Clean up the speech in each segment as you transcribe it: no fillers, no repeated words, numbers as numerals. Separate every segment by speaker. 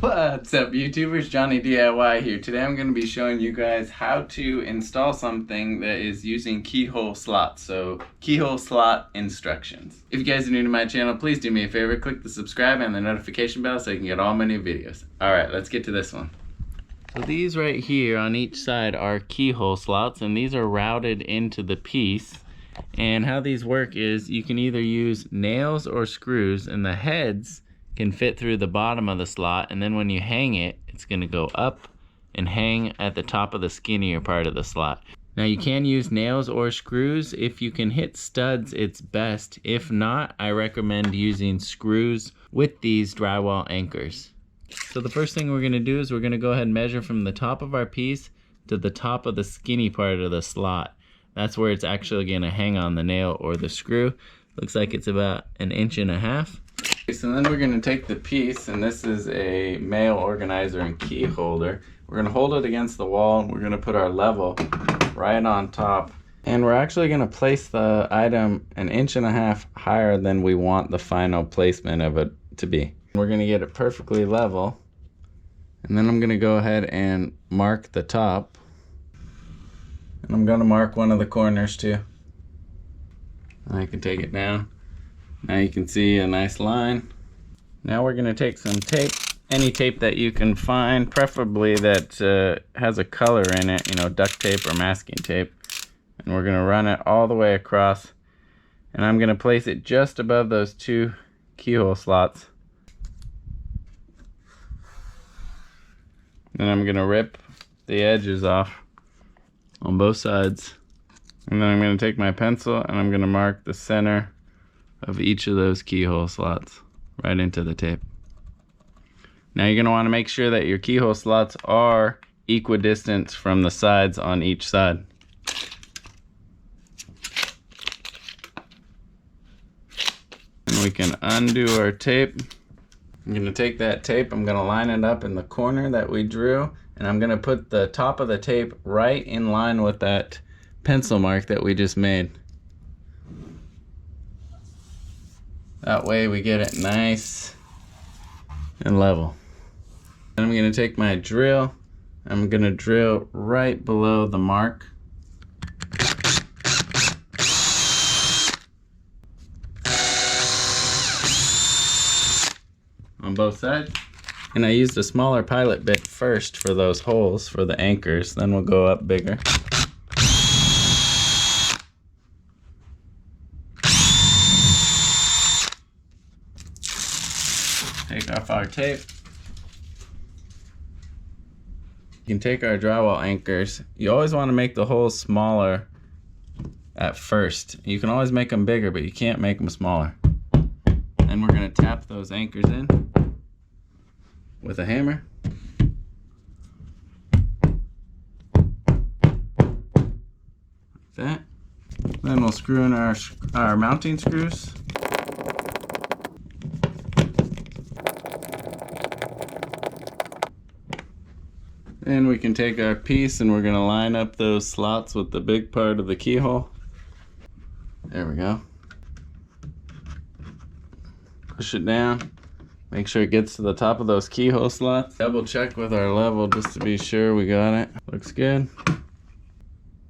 Speaker 1: What's up YouTubers, Johnny DIY here. Today I'm going to be showing you guys how to install something that is using keyhole slots, so keyhole slot instructions. If you guys are new to my channel, please do me a favor, click the subscribe and the notification bell so you can get all my new videos. Alright, let's get to this one. So these right here on each side are keyhole slots, and these are routed into the piece. And how these work is you can either use nails or screws, and the heads can fit through the bottom of the slot, and then when you hang it, it's going to go up and hang at the top of the skinnier part of the slot. Now you can use nails or screws. If you can hit studs, it's best. If not, I recommend using screws with these drywall anchors. So the first thing we're going to do is we're going to go ahead and measure from the top of our piece to the top of the skinny part of the slot. That's where it's actually going to hang on the nail or the screw. Looks like it's about 1.5 inches. So then we're going to take the piece, and this is a male organizer and key holder. We're going to hold it against the wall, and we're going to put our level right on top. And we're actually going to place the item 1.5 inches higher than we want the final placement of it to be. We're going to get it perfectly level, and then I'm going to go ahead and mark the top. And I'm going to mark one of the corners too. I can take it down. Now you can see a nice line. Now we're going to take some tape, any tape that you can find, preferably that has a color in it, you know, duct tape or masking tape. And we're going to run it all the way across. And I'm going to place it just above those 2 keyhole slots. Then I'm going to rip the edges off on both sides. And then I'm going to take my pencil and I'm going to mark the center of each of those keyhole slots right into the tape. Now you're going to want to make sure that your keyhole slots are equidistant from the sides on each side. And we can undo our tape. I'm going to take that tape, I'm going to line it up in the corner that we drew, and I'm going to put the top of the tape right in line with that pencil mark that we just made. That way we get it nice and level. Then I'm going to take my drill, I'm going to drill right below the mark. On both sides. And I used a smaller pilot bit first for those holes for the anchors, then we'll go up bigger. Take off our tape. You can take our drywall anchors. You always want to make the holes smaller at first. You can always make them bigger, but you can't make them smaller. Then we're going to tap those anchors in with a hammer. Like that. Then we'll screw in our mounting screws. Then we can take our piece and we're going to line up those slots with the big part of the keyhole. There we go. Push it down. Make sure it gets to the top of those keyhole slots. Double check with our level just to be sure we got it. Looks good.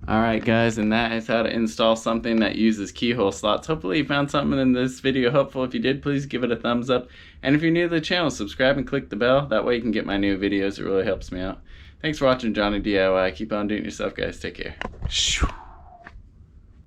Speaker 1: Alright guys, and that is how to install something that uses keyhole slots. Hopefully you found something in this video helpful. If you did, please give it a thumbs up. And if you're new to the channel, subscribe and click the bell. That way you can get my new videos. It really helps me out. Thanks for watching Johnny DIY. Keep on doing it yourself, guys. Take care.